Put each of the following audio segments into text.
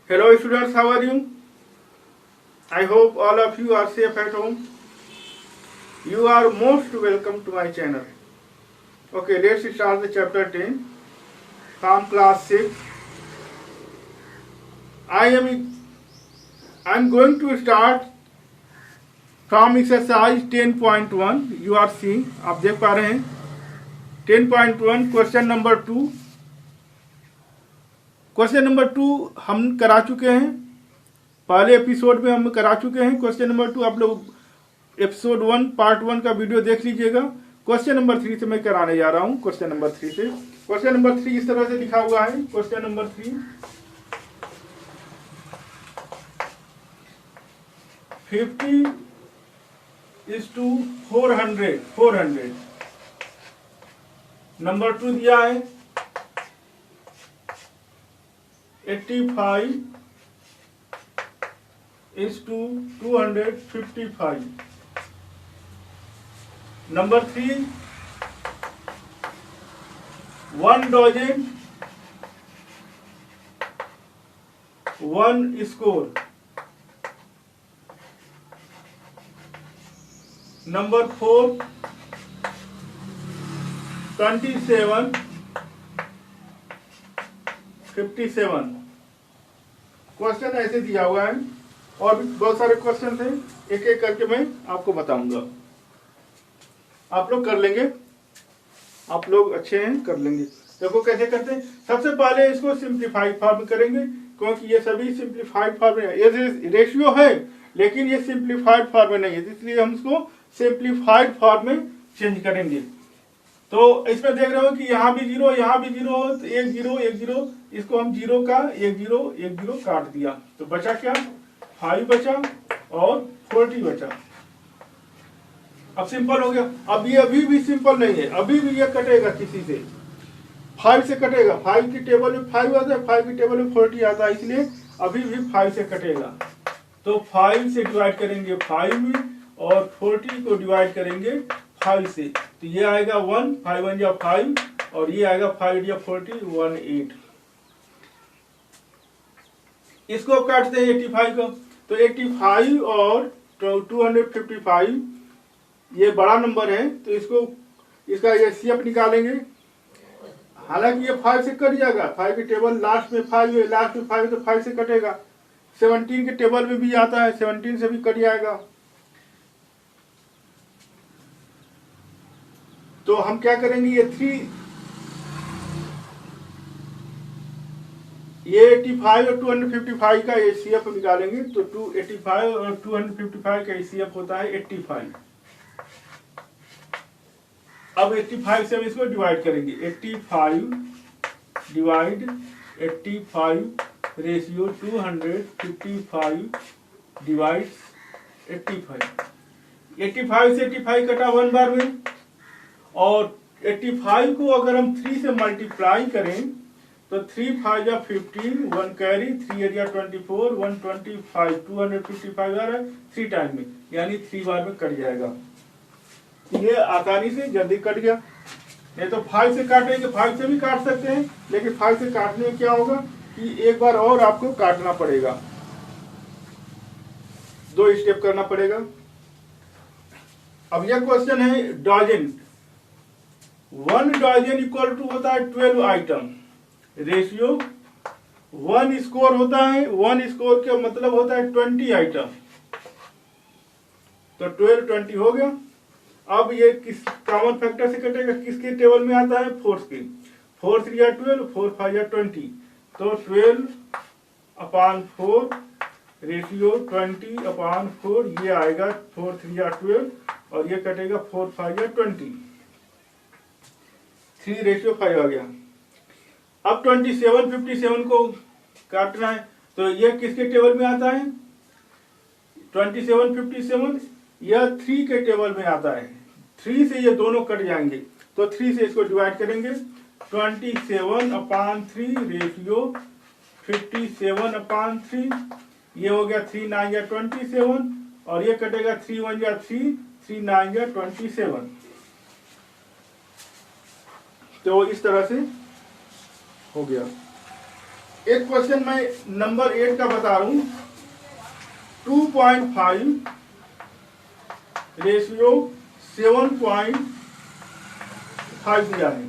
Hello students, how are you? I hope all of you are safe at home. You are most welcome to my channel. Okay, let's start the chapter 10 from class 6. I'm going to start from exercise 10.1. You are seeing, आप देख पा रहे हैं 10.1 question number 2. Question number 2 हम करा चुके हैं, पहले एपिसोड में हम करा चुके हैं. क्वेश्चन नंबर 2 आप लोग एपिसोड 1 पार्ट 1 का वीडियो देख लीजिएगा. क्वेश्चन नंबर 3 से मैं कराने जा रहा हूं. क्वेश्चन नंबर 3 से, क्वेश्चन नंबर 3 इस तरह से लिखा हुआ है. Question number 3, 50:400. नंबर 2 दिया है 85:255. Number 3, 1 dozen 1 score. Number 4, 27:57. Question ऐसे दिया हुआ है और भी बहुत सारे क्वेश्चन थे, एक एक करके मैं आपको बताऊंगा. आप लोग कर लेंगे, आप लोग अच्छे हैं, कर लेंगे. देखो कैसे करते हैं. सबसे पहले इसको सिंप्लीफाइड फॉर्म करेंगे, क्योंकि ये सभी सिंप्लीफाइड फॉर्म है. ये रेशियो है लेकिन ये सिंप्लीफाइड फॉर्म में नहीं है, इसलिए हम इसको सिंप्लीफाइड फॉर्म में चेंज करेंगे. तो इसमें देख रहे हो कि यहाँ भी जीरो, यहाँ भी जीरो, तो एक जीरो, इसको हम जीरो का एक जीरो काट दिया, तो बचा क्या, 5 बचा और 40 बचा. अब सिंपल हो गया. अब ये अभी भी सिंपल नहीं है, अभी भी ये कटेगा किसी से, 5 से कटेगा. 5 की टेबल में 5 आता है, 5 की टेबल में 40 आता है, इसलिए अभी भी 5 से कटेगा. तो 5 से डिवाइड करेंगे 5 में और 40 को डिवाइड करेंगे 5 से, तो ये आएगा 1, 5 1 या 5 और ये आएगा 5 या 40, 18. इसको अब काटते हैं 85 को, तो 85 और 255 ये बड़ा नंबर है, तो इसका एचसीएफ निकालेंगे. हालांकि ये 5 से कट जाएगा, 5 की टेबल लास्ट में 5 है, लास्ट में 5 तो 5 से कटेगा. 17 के टेबल में भी आता है, 17 से भी कट जाएगा. तो हम क्या करेंगे, ये 85 और 255 का एचसीएफ निकालेंगे. तो 285 और 255 का एचसीएफ होता है 85. अब 85 से हम इसको डिवाइड करेंगे. 85 डिवाइड 85 रेशियो 255 डिवाइड 85. 85 से 85 कटा 1 बार में, और 85 को अगर हम 3 से मल्टीप्लाई करें तो 3 5 या 15, 1 कैरी, 3 एरिया 24, 125, 255 आ रहा है 3 टाइम में, यानी 3 बार में कट जाएगा. ये आसानी से जल्दी कट गया. नहीं तो 5 से काटेंगे, 5 से भी काट सकते हैं, लेकिन 5 से काटने में क्या होगा कि एक बार और आपको काटना पड़ेगा, 2 स्टेप करना पड़ेगा. अब यह क्वेश्चन है डजन. 1 डजन इक्वल टू होता है 12 आइटम. रेशियो 1 स्कोर होता है, 1 स्कोर का मतलब होता है 20 आइटम. तो 12 20 हो गया. अब ये किस कॉमन फैक्टर से कटेगा, किसके टेबल में आता है, 4 के. 4 3 या 12, 4 5 या 20, तो 12/4 रेशियो 20/4, ये आएगा 4 3 या 12 और ये कटेगा 4 5 या 20, 3:5 आ गया. अब 27 57 को काटना है, तो ये किसके टेबल में आता है, 27 57 यह 3 के टेबल में आता है. 3 से ये दोनों कट जाएंगे, तो 3 से इसको डिवाइड करेंगे. 27/3 रेशियो 57/3, ये हो गया 3 9 या 27 और ये कटेगा 3 1 या 3, 3 9 या 27. तो इस तरह से हो गया. एक क्वेश्चन मैं नंबर 8 का बता रहा हूं। 2.5 रेशियो 7.5 दिया है।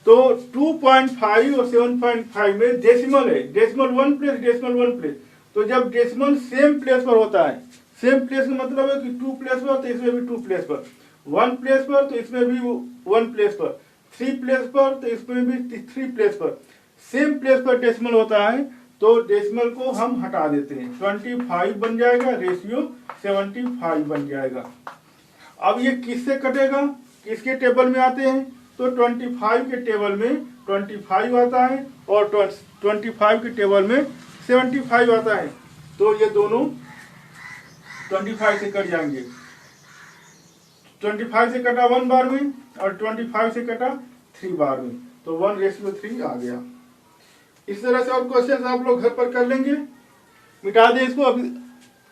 तो 2.5 और 7.5 में डेसिमल है, डेसिमल 1 प्लेस, डेसिमल 1 प्लेस। तो जब डेसिमल सेम प्लेस पर होता है, सेम प्लेस का मतलब है कि 2 प्लेस पर तो इसमें भी 2 प्लेस पर, 1 प्लेस पर तो इसमें भी 1 प्लेस पर, 3 प्लेस पर तो इसमें भी 3 प्लेस पर, सेम प्लेस पर डेसिमल होता है तो डेसिमल को हम हटा देते हैं। 25 बन जाएगा, रेशियो 75 बन जाएगा। अब ये किससे कटेगा, किसके टेबल में आते हैं, तो 25 के टेबल में 25 आता है और 25 के टेबल में 75 आता है। तो ये दोनों 25 से कट जाएंगे। 25 से कटा 1 बार में और 25 से कटा 3 बार में, तो 1:3 आ गया। इस तरह से और क्वेश्चन आप लोग घर पर कर लेंगे। मिटा दे इसको, अभी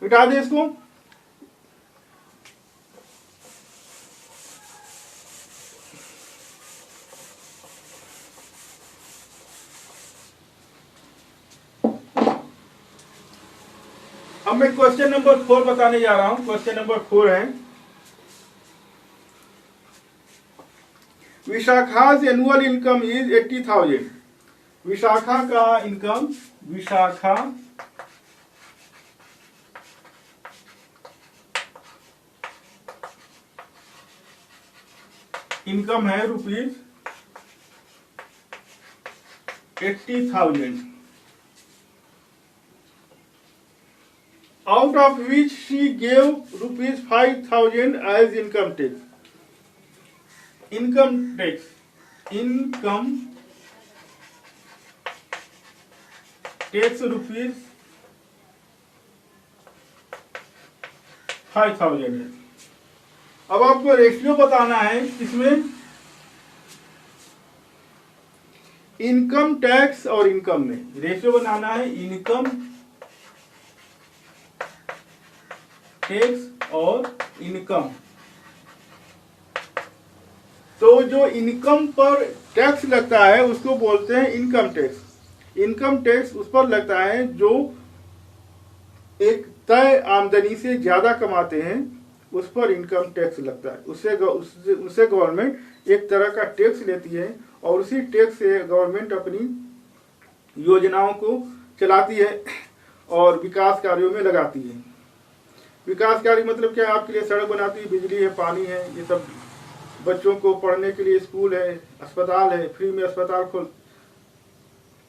मिटा दे इसको। अब मैं क्वेश्चन नंबर 4 बताने जा रहा हूं। क्वेश्चन नंबर 4 है, विशाखा's एनुअल इनकम इज 80,000। विशाखा का इनकम, विशाखा इनकम है ₹80,000, out of which she gave ₹5,000 as income tax. Income tax ₹5,000 है। अब आपको रेशियो बताना है किसमें, इनकम टैक्स और इनकम में रेशियो बनाना है, इनकम टैक्स और इनकम। तो जो इनकम पर टैक्स लगता है उसको बोलते हैं इनकम टैक्स। इनकम टैक्स उस पर लगता है जो एक तय आमदनी से ज्यादा कमाते हैं, उस पर इनकम टैक्स लगता है। उससे गवर्नमेंट एक तरह का टैक्स लेती है और उसी टैक्स से गवर्नमेंट अपनी योजनाओं को चलाती है और विकास कार्यों में लगाती है। विकास कार्य मतलब क्या है, आपके लिए सड़क बनाती है, बिजली है, पानी है, ये सब, बच्चों को पढ़ने के लिए स्कूल है, अस्पताल है, फ्री में अस्पताल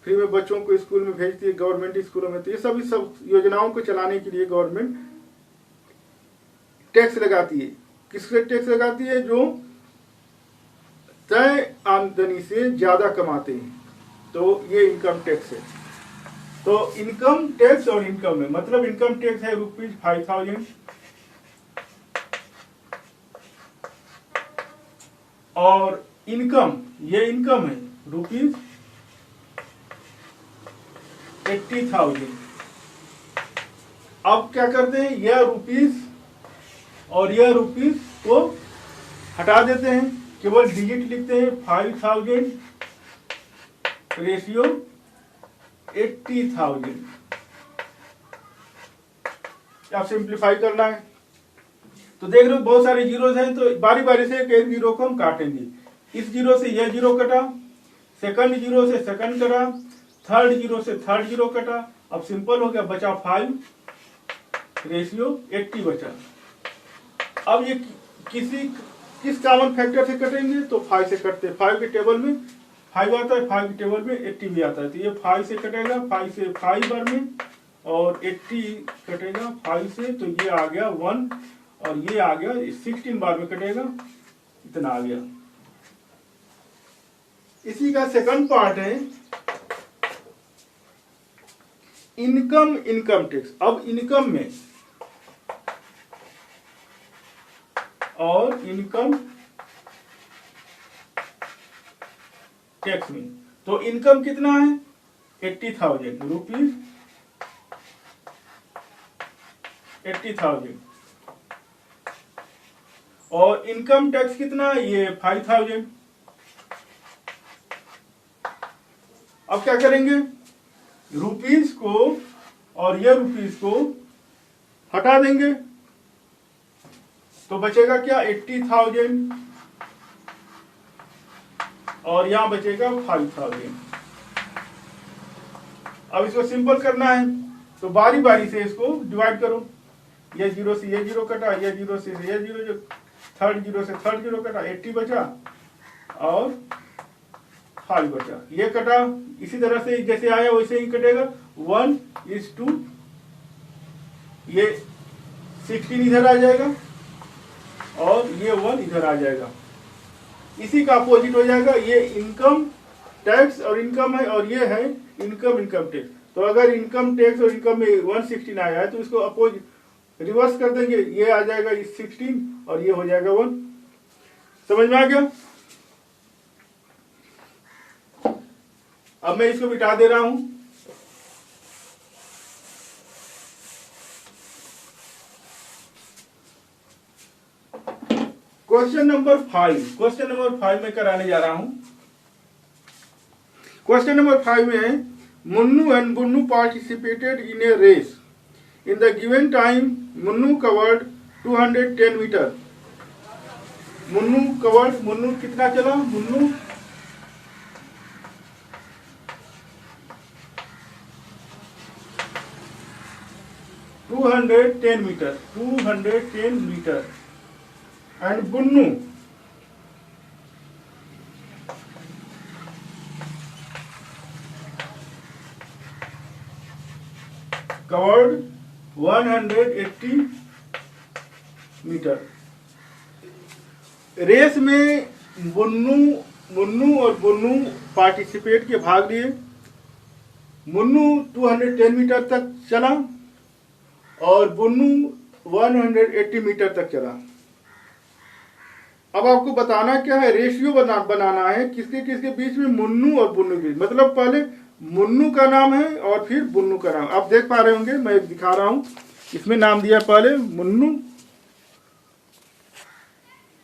फ्री में बच्चों को स्कूल में भेजती है गवर्नमेंट स्कूलों में। तो ये सब योजनाओं को चलाने के लिए गवर्नमेंट टैक्स लगाती है। किससे टैक्स लगाती है, जो तय आमदनी से ज्यादा कमाते हैं, तो ये इनकम टैक्स है। तो इनकम टैक्स और इनकम में मतलब इनकम टैक्स है ₹5,000 और इनकम, ये इनकम है ₹80,000। अब क्या करते हैं, यह रुपीस और यह रुपीस को हटा देते हैं, केवल डिजिट लिखते हैं, 5,000 रेशियो 80,000। आप सिंप्लीफाई करना है तो देख रहे हो बहुत सारे जीरोज हैं, तो बारी बारी से एक जीरो को हम काटेंगे। इस जीरो से यह जीरो कटा, सेकंड जीरो से सेकंड कटा, थर्ड जीरो से थर्ड जीरो कटा। अब सिंपल हो गया, बचा 5 रेशियो 80 बचा। अब ये किस कॉमन फैक्टर से कटेंगे, तो 5 से कटते हैं। 5 के टेबल में 5 आता है, 5 के टेबल में 80 भी आता है, तो ये 5 से कटेगा, 5 से 5 बार में, और 80 कटेगा 5 से, तो ये आ गया 1 और ये आ गया 16 बार में कटेगा, इतना आ गया। इसी का सेकंड पार्ट है इनकम टैक्स। अब इनकम में और इनकम टैक्स में, तो इनकम कितना है, 80,000 रुपीज, 80,000 और इनकम टैक्स कितना है, ये 5,000। अब क्या करेंगे, रुपीस को और ये रुपीस को हटा देंगे तो बचेगा क्या 80,000 और यहां बचेगा 5,000। अब इसको सिंपल करना है तो बारी बारी से इसको डिवाइड करो। ये जीरो से ये जीरो कटा, ये जीरो से ये जीरो, जो थर्ड जीरो से थर्ड जीरो कटा, 80 बचा और 5 बचा। ये कटा, इसी तरह से जैसे आया वैसे ही कटेगा। 1:2, ये 16 इधर आ जाएगा और ये 1 इधर आ जाएगा। इसी का अपोजिट हो जाएगा। ये इनकम टैक्स और इनकम है और ये है इनकम टैक्स। तो अगर इनकम टैक्स और इनकम में 116 आया है तो इसको अपोजिट रिवर्स कर देंगे, ये आ जाएगा 16 और ये हो जाएगा 1। समझ में आ गया? अब मैं इसको मिटा दे रहा हूं। क्वेश्चन नंबर 5 में कराने जा रहा हूं। क्वेश्चन नंबर 5 में है, Munnu and Bunnu participated in a race. In the given time Munnu covered 210 metre. Munnu कितना चला? Munnu 210 metre and Bunnu covered 180 metre. Race में मुन्नू और बुन्नू पार्टिसिपेट के भाग लिए। मुन्नू 210 मीटर तक चला और बुन्नू 180 मीटर तक चला। अब आपको बताना क्या है, रेशियो बनाना है किसके किसके बीच में, मुन्नू और बुन्नू के बीच। मतलब पहले मुन्नू का नाम है और फिर बुन्नू का नाम। आप देख पा रहे होंगे, मैं दिखा रहा हूं। इसमें नाम दिया पहले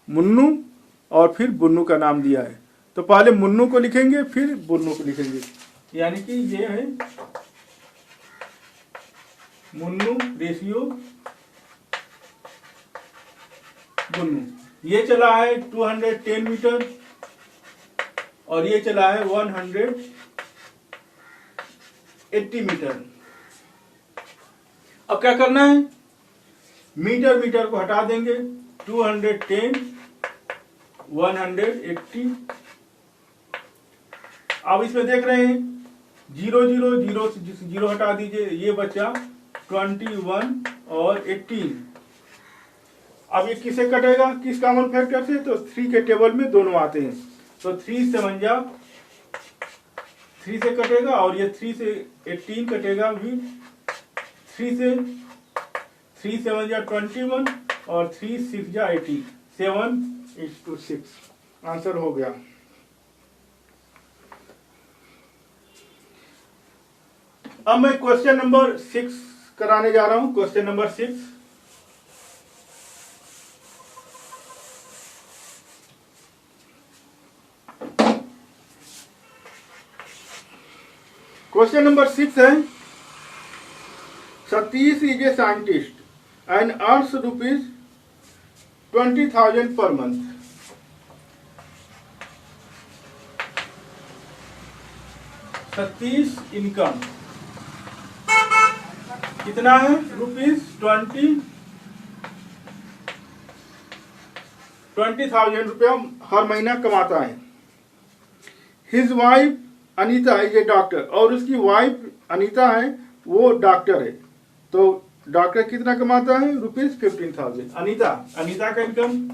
मुन्नू और फिर बुन्नू का नाम दिया है। तो पहले मुन्नू को लिखेंगे फिर बुन्नू को लिखेंगे, यानी कि ये है मुन्नू रेशियो बुन्नू। ये चला है 210 मीटर और ये चला है 180 मीटर। अब क्या करना है, मीटर को हटा देंगे। 210 180। अब इसमें देख रहे हैं 0 से 0 हटा दीजिए, ये बचा 21 और 18। अब ये किसे कटेगा, किस कॉमन फैक्टर से? तो 3 के टेबल में दोनों आते हैं। तो 3 से 3 से कटेगा और ये 3 से 18 कटेगा भी। 3 से 21 और 3 6 18। 7:6 आंसर हो गया। अब मैं क्वेश्चन नंबर 6 कराने जा रहा हूं। Question number 6। क्वेश्चन नंबर 6 है, Satish is a scientist and earns ₹20,000 per month. Satish income कितना है? ₹20,000 रुपया हर महीना कमाता है। His wife Anita is a doctor, और उसकी वाइफ अनीता है वो डॉक्टर है। तो डॉक्टर कितना कमाता है? ₹15,000। अनीता का इनकम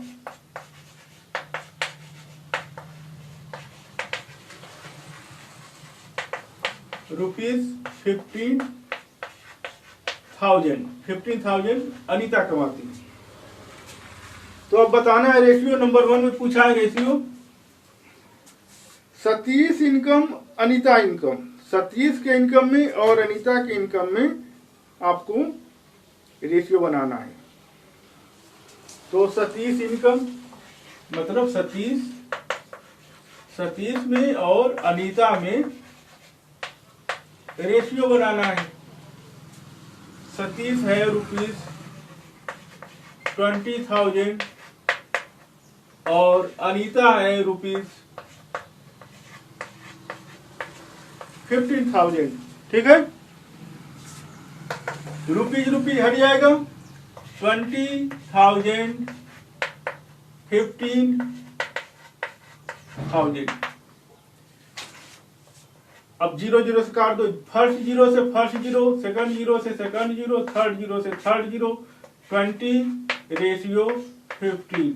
₹15,000 अनीता कमाती है। तो अब बताना है रेशियो। नंबर 1 में पूछा है ratio, Satish income Anita income. Satish के इनकम में और अनीता के इनकम में आपको रेशियो बनाना है। तो सतीश इनकम मतलब सतीश में और अनीता में रेशियो बनाना है। सतीश है ₹20,000 और अनीता है ₹15,000। ठीक है, रुपीज हट जाएगा, 20,000 15,000। अब 0 0 से काट दो, फर्स्ट जीरो से फर्स्ट जीरो, सेकंड जीरो से सेकंड जीरो, थर्ड जीरो से थर्ड जीरो, 20:15।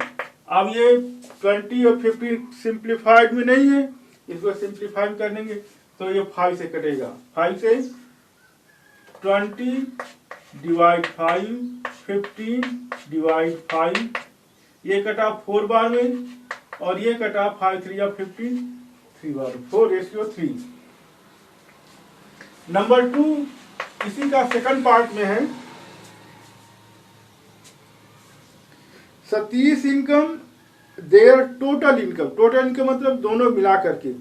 अब ये 20 और 15 सिंप्लीफाइड में नहीं है, इसको सिंप्लीफाइड कर देंगे तो ये 5 से कटेगा। 5 से 20 डिवाइड 5, 15 डिवाइड 5, ये कटा 4 बार में और ये कटा 5 3 या 15 3 बार, 4:3। नंबर 2 इसी का सेकंड पार्ट में है। Satish income their total income मतलब दोनों मिला करके,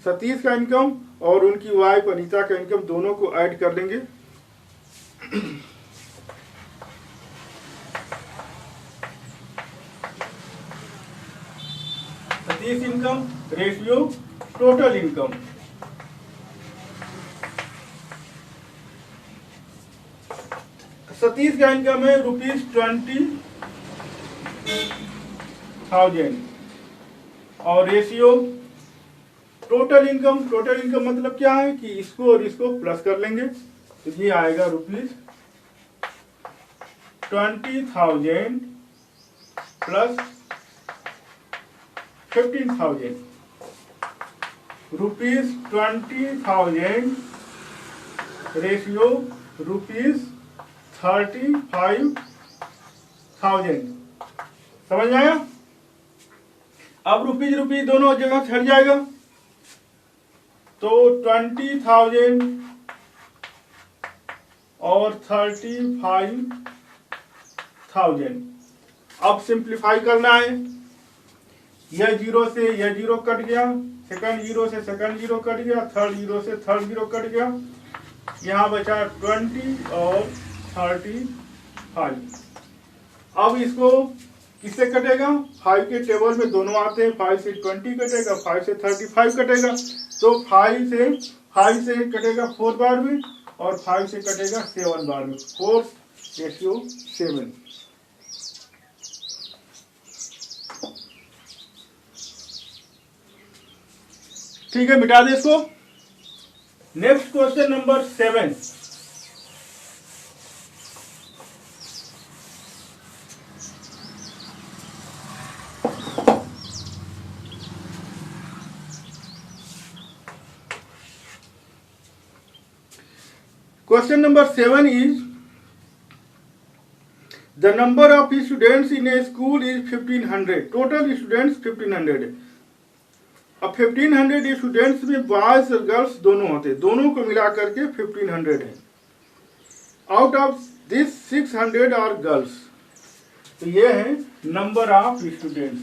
सतीश का इनकम और उनकी वाइफ अनीता का इनकम दोनों को ऐड कर लेंगे। Satish income ratio total income. Satish का इनकम है ₹20,000 और रेशियो टोटल इनकम मतलब क्या है कि इसको और इसको प्लस कर लेंगे तो ये आएगा ₹20,000 प्लस 15,000, ₹20,000 रेशियो ₹35,000। समझ में आया? अब रुपीज दोनों जगह छट जाएगा तो 20,000 और 35,000। अब सिंप्लीफाई करना है, यह जीरो से यह जीरो कट गया, सेकंड जीरो से सेकंड जीरो कट गया, थर्ड जीरो से थर्ड जीरो कट गया, यहाँ बचा 20 और 35। अब इसको किससे कटेगा? 5 के टेबल में दोनों आते हैं, 5 से 20 कटेगा, 5 से 35 कटेगा, तो 5 से कटेगा 4 बार में और 5 से कटेगा 7 बार में, 4:7। ठीक है, मिटा दे इसको। Next question number 7। Question number 7 is the number of students in a school is 1,500. Total students 1,500. अब 1,500 स्टूडेंट्स में बॉयज और गर्ल्स दोनों होते हैं, दोनों को मिला करके 1,500 है। Out of this 600 are girls. तो ये है नंबर ऑफ स्टूडेंट्स।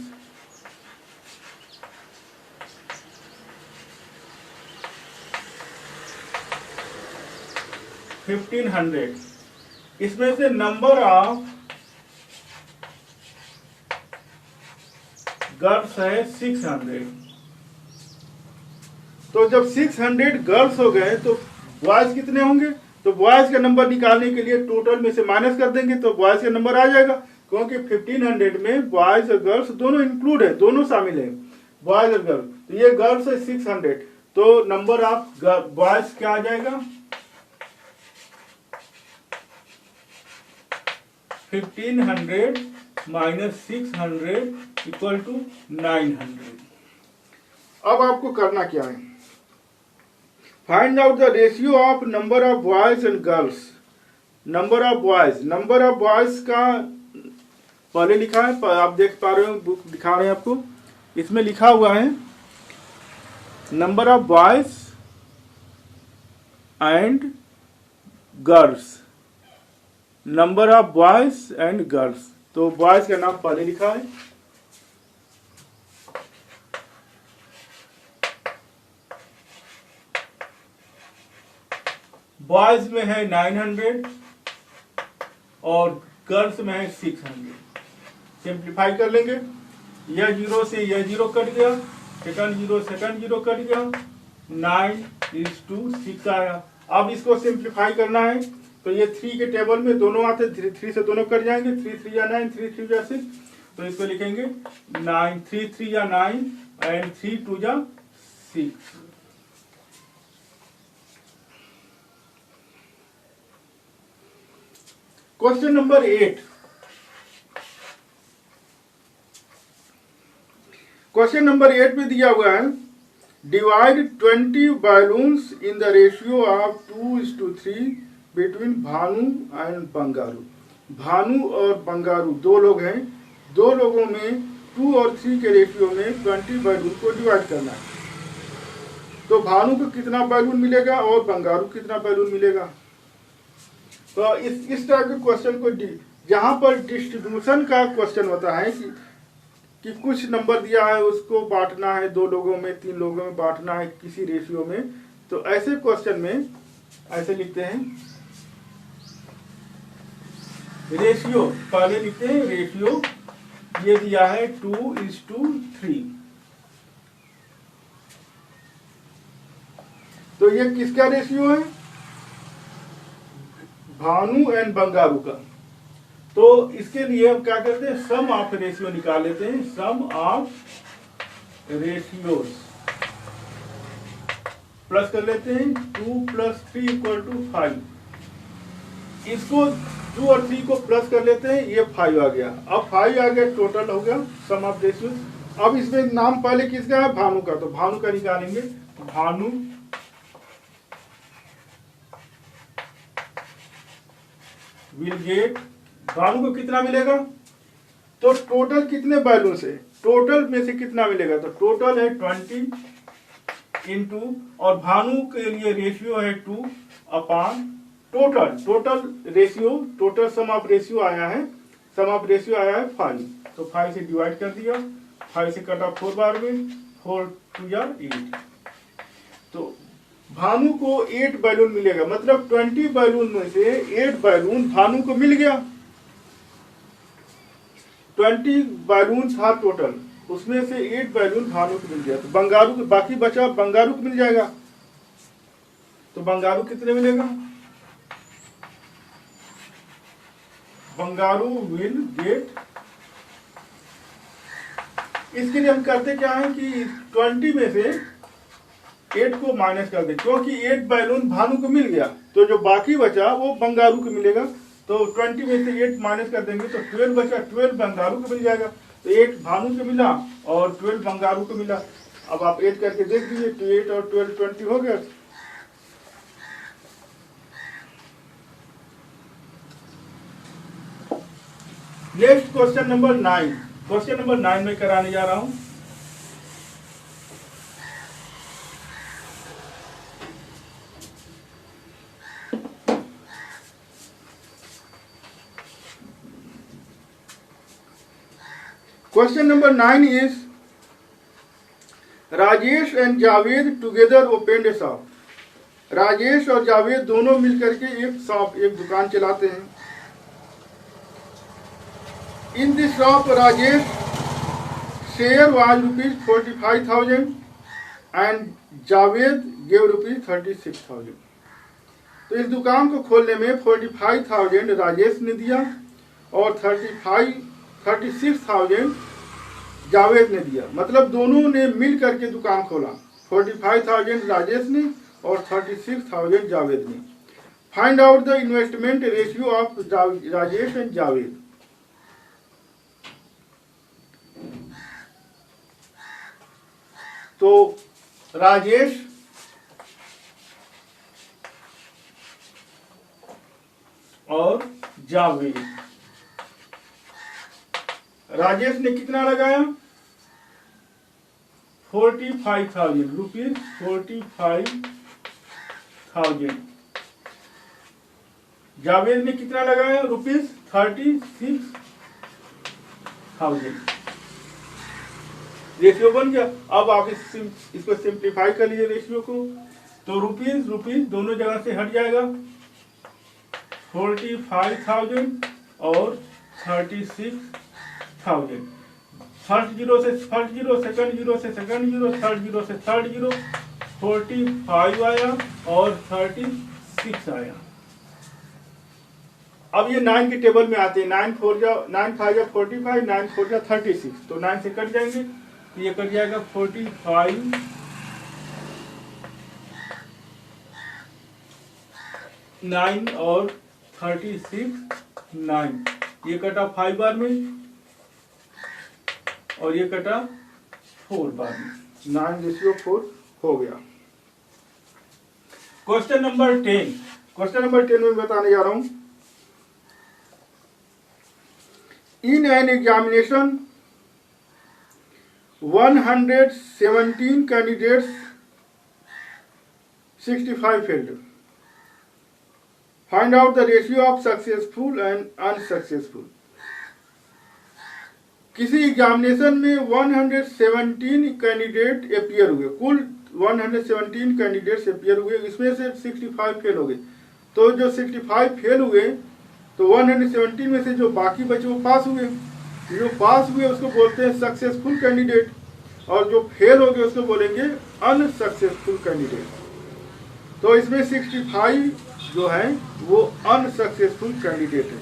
इसमें से नंबर ऑफ गर्ल्स है 600। तो जब 600 गर्ल्स हो गए तो बॉयज कितने होंगे? तो बॉयज का नंबर निकालने के लिए टोटल में से माइनस कर देंगे तो बॉयज का नंबर आ जाएगा, क्योंकि 1,500 में बॉयज और गर्ल्स दोनों इंक्लूड है, दोनों शामिल है, बॉयज और गर्ल्स। तो ये गर्ल्स है 600, तो नंबर ऑफ बॉयज क्या आ जाएगा? 1,500 माइनस 600 इक्वल टू 900। अब आपको करना क्या है? Find out the ratio of number of boys and girls. Number of boys का पहले लिखा है, आप देख पा रहे हो, बुक दिखा रहे हैं आपको, इसमें लिखा हुआ है number of boys and girls, number of boys and girls. तो बॉयज का नाम पहले लिखा है, बॉयज में है 900 और गर्ल्स में है 600। सिंप्लीफाई कर लेंगे, यह जीरो से यह जीरो कट गया, सेकंड जीरो कट गया, 9:6 आया। अब इसको सिंप्लीफाई करना है तो ये 3 के टेबल में दोनों आते, 3 से दोनों कट जाएंगे, 3 3 या 9, 3 3 या 6, तो इसको लिखेंगे 9, 3 3 या 9 एंड 3 2 या 6। Question number 8। क्वेश्चन नंबर 8 में दिया हुआ है divide 20 balloons in the ratio of 2:3 between Bhanu and Bangaru. Bhanu और बंगारू दो लोग हैं, दो लोगों में 2 और 3 के रेशियो में 20 बैलून को डिवाइड करना है। तो भानु को कितना बैलून मिलेगा और बंगारू कितना बैलून मिलेगा। तो इस तरह के क्वेश्चन को जहां पर डिस्ट्रीब्यूशन का क्वेश्चन होता है कि कुछ नंबर दिया है उसको बांटना है, 2 लोगों में 3 लोगों में बांटना है किसी रेशियो में, तो ऐसे क्वेश्चन में ऐसे लिखते हैं रेशियो, पहले लिखते हैं रेशियो, ये दिया है 2:3। तो ये किसका रेशियो है, भानु एंड बंगारू का। तो इसके लिए हम क्या करते हैं, सम ऑफ रेशियो निकाल लेते हैं, सम ऑफ रेशियोज प्लस कर लेते हैं, 2 + 3 = 5। इसको 2 और 3 को प्लस कर लेते हैं, ये 5 आ गया। अब 5 आ गया, टोटल हो गया सम ऑफ रेशियोज। अब इसमें नाम पहले किसका है, भानु का, तो भानु का निकालेंगे, भानु विल गेट, भानु को कितना मिलेगा, तो टोटल कितने बैलून से, टोटल में से कितना मिलेगा, तो टोटल है 20 इंटू, और भानु के लिए रेशियो है 2 upon total ratio, total sum of ratio आया है, सम ऑफ रेशियो आया है 5, तो 5 से डिवाइड कर दिया, 5 से कटा 4 बार में, 4 2 या 8। तो भानु को 8 बैलून मिलेगा, मतलब 20 बैलून में से 8 बैलून भानु को मिल गया। 20 बैलून था टोटल, उसमें से 8 बैलून भानु को मिल गया, तो बंगारू को बाकी बचा, बंगारू को मिल जाएगा। तो बंगारू कितने मिलेगा, बंगारू विल गेट, इसके लिए हम करते क्या है कि 20 में से 8 को माइनस कर दे, क्योंकि 8 बैलून भानु को मिल गया, तो जो बाकी बचा वो बंगारू को मिलेगा। तो 20 में से 8 माइनस कर देंगे तो 12 बचा, 12 बंगारू को मिल जाएगा। तो 8 भानु को मिला और 12 बंगारू को मिला। अब आप ऐड करके देख दीजिए, तो 8 और 12 20 हो गया। Next question number 9। Question number 9 में कराने जा रहा हूं। Question number 9 is Rajesh and Javed together opened A shop. Rajesh और जावेद दोनों मिलकर के एक दुकान चलाते हैं। In this shop Rajesh share was ₹45,000 and Javed gave ₹36,000। तो इस दुकान को खोलने में 45,000 राजेश ने दिया और 36,000 जावेद ने दिया, मतलब दोनों ने मिल करके दुकान खोला। 45,000 राजेश ने और 36,000 जावेद ने। Find out the investment ratio of Rajesh and Javed. तो राजेश और जावेद, राजेश ने कितना लगाया, 45,000 रुपीज, 45,000। जावेद ने कितना लगाया, ₹36,000। रेशियो बन गया। अब आप इसको सिंप्लीफाई कर लीजिए रेशियो को, तो रुपीज रुपीज दोनों जगह से हट जाएगा, 45,000 और 36,000। फर्स्ट जीरो से फर्स्ट जीरो, सेकंड जीरो से सेकंड जीरो, थर्ड जीरो से थर्ड जीरो, 45 आया और 36 आया। अब ये 9 के टेबल में आते हैं, 9 5 45, 9 4 36, तो 9 से कट जाएंगे तो ये कट जाएगा 45 9 और 36 9, ये कटा 5 बार में और ये कटा 4 बार में, 9:4 हो गया। क्वेश्चन नंबर 10, क्वेश्चन नंबर 10 में बताने जा रहा हूं। In an examination 117 candidates 65 failed. Find out the ratio of successful and unsuccessful. किसी एग्जामिनेशन में 117 कैंडिडेट अपियर हुए, कुल 117 कैंडिडेट्स अपियर हुए, इसमें से 65 फेल हो गए। तो जो 65 फेल हुए तो 117 में से जो बाकी बचे वो पास हुए। जो पास हुए उसको बोलते हैं सक्सेसफुल कैंडिडेट, और जो फेल हो गए उसको बोलेंगे अनसक्सेसफुल कैंडिडेट। तो इसमें 65 जो है वो अनसक्सेसफुल कैंडिडेट है।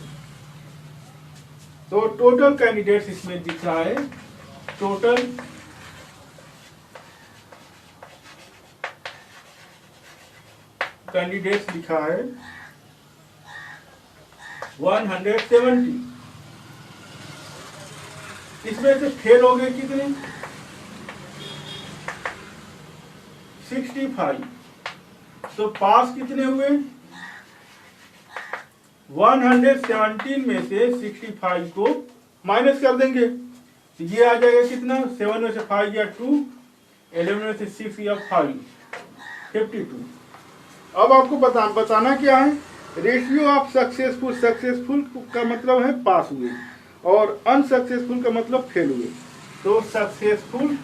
तो टोटल कैंडिडेट्स इसमें दिख रहा है, टोटल कैंडिडेट्स लिखा है 170। इसमें से फेल हो गए कितने? 65। तो पास कितने हुए? 117 में से 65 को माइनस कर देंगे तो ये आ जाएगा कितना? 7 में से 5 या 2, 11 में से 6 या 5, 52। अब आपको बताना क्या है? रेशियो ऑफ सक्सेसफुल, सक्सेसफुल का मतलब है पास हुए और अनसक्सेसफुल का मतलब फेल हुए। तो सक्सेसफुल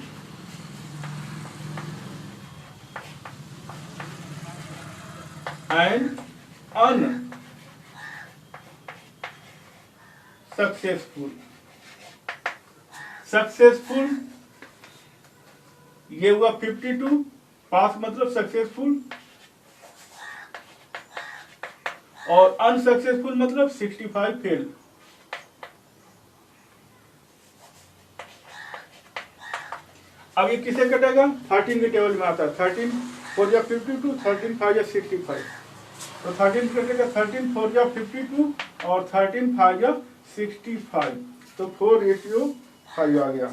एंड अनसक्सेसफुल। सक्सेसफुल ये हुआ 52, पास मतलब सक्सेसफुल, और अनसक्सेसफुल मतलब 65 फेल। अब ये किसे कटेगा? 13 के टेबल में आता है। 13 4 या 52, 13 5 या 65। तो 13 कटेगा, 13 4 या 52 और 13 5 या 65। तो 4:5 आ गया।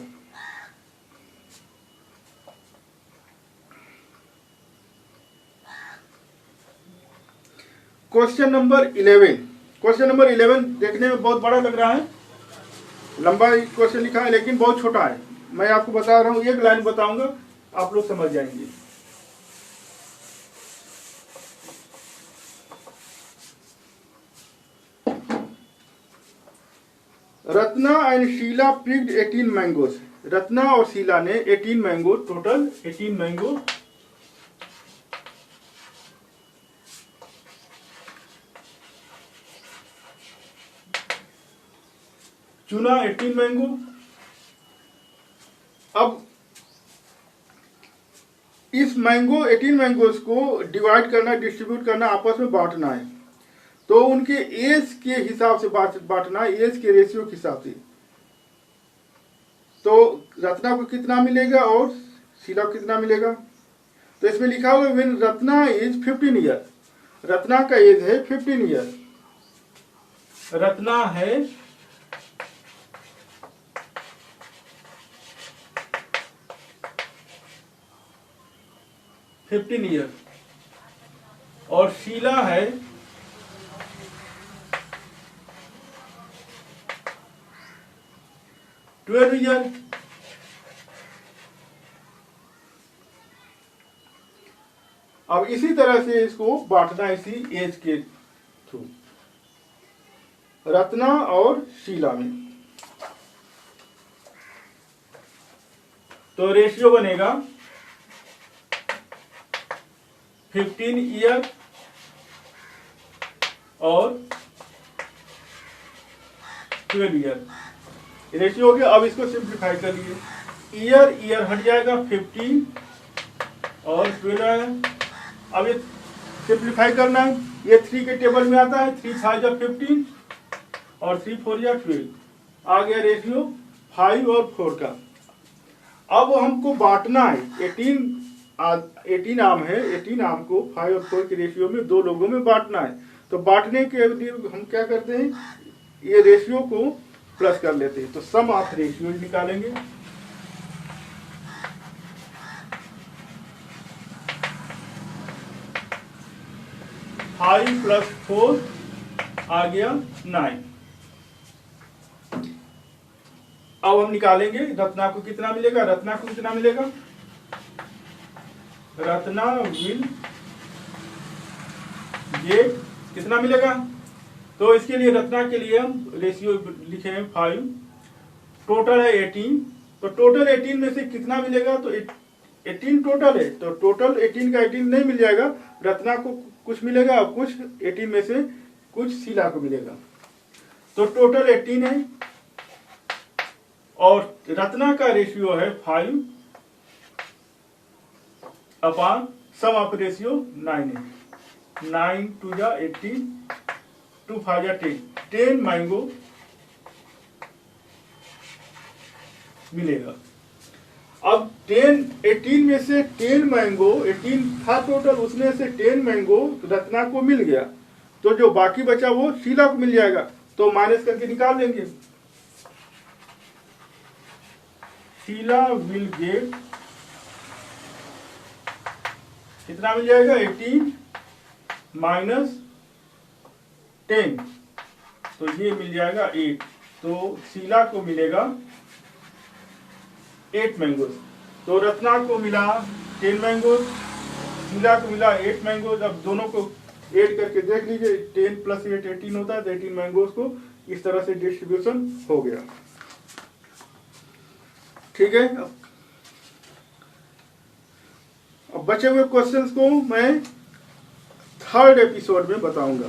Question number 11। क्वेश्चन नंबर 11 देखने में बहुत बड़ा लग रहा है, लंबा क्वेश्चन लिखा है लेकिन बहुत छोटा है। मैं आपको बता रहा हूं, एक लाइन बताऊंगा, आप लोग समझ जाएंगे। Ratna and Sheela picked 18 mangoes. Ratna और शीला ने 18 मैंगो, टोटल 18 मैंगो चुना, 18 मैंगो। अब इस 18 मैंगोस को डिवाइड करना, डिस्ट्रीब्यूट करना, आपस में बांटना है। तो उनके एज के हिसाब से बांटना है, एज के रेशियो के हिसाब से। तो रत्ना को कितना मिलेगा और शीला को कितना मिलेगा? तो इसमें लिखा होगा when Ratna is 15 year. Ratna का एज है 15 ईयर। रत्ना है 15 ईयर और शीला है 12 ईयर। अब इसी तरह से इसको बांटना, इसी एज के थ्रू, रत्ना और शीला में। तो रेशियो बनेगा 15 ईयर और 12 ईयर रेशियो हो गया। अब इसको सिंप्लीफाई कर लिए, ईयर ईयर हट जाएगा, 15 और 12 आएगा। अब ये सिंप्लीफाई करना है, ये 3 के टेबल में आता है, 3 5 या 15 और 3 4 या 12 आ गया रेशियो 5 और 4 का। अब हमको बांटना है, 18 आम है, 18 आम को 5 और 4 के रेशियो में 2 लोगों में बांटना है। तो बांटने के लिए हम क्या करते हैं, ये रेशियो को प्लस कर लेते हैं। तो सम ऑफ रेशियो निकालेंगे, फाइव प्लस 4 आ गया 9। अब हम निकालेंगे रत्ना को कितना मिलेगा, रत्ना को कितना मिलेगा, रत्ना विल गेट कितना मिलेगा। तो इसके लिए रत्ना के लिए हम रेशियो लिखे हैं 5, टोटल है 18। तो टोटल 18 में से कितना मिलेगा, तो 18 टोटल है, तो टोटल 18 का 18 नहीं मिल जाएगा, रत्ना को कुछ मिलेगा, कुछ 18 में से कुछ शीला को मिलेगा। तो टोटल 18 है और रत्ना का रेशियो है 5 अपॉन सम ऑफ रेशियो 9 है। 9 2 जा 18, 2 5 जा 10 मैंगो मिलेगा। अब 18 में से 10 मैंगो, 18 था टोटल, उसमें से 10 मैंगो रत्ना को मिल गया, तो जो बाकी बचा वो शीला को मिल जाएगा। तो माइनस करके निकाल लेंगे, शीला विल गेट कितना मिल जाएगा, 18 माइनस 10, तो ये मिल जाएगा 8। तो शीला को मिलेगा 8 मैंगोज। तो रत्ना को मिला 10 मैंगोज, शीला को मिला 8 मैंगोज। अब दोनों को ऐड करके देख लीजिए, 10 प्लस 8 18 होता है, तो 18 मैंगोज को इस तरह से डिस्ट्रीब्यूशन हो गया। ठीक है, अब बचे हुए क्वेश्चंस को मैं थर्ड एपिसोड में बताऊंगा।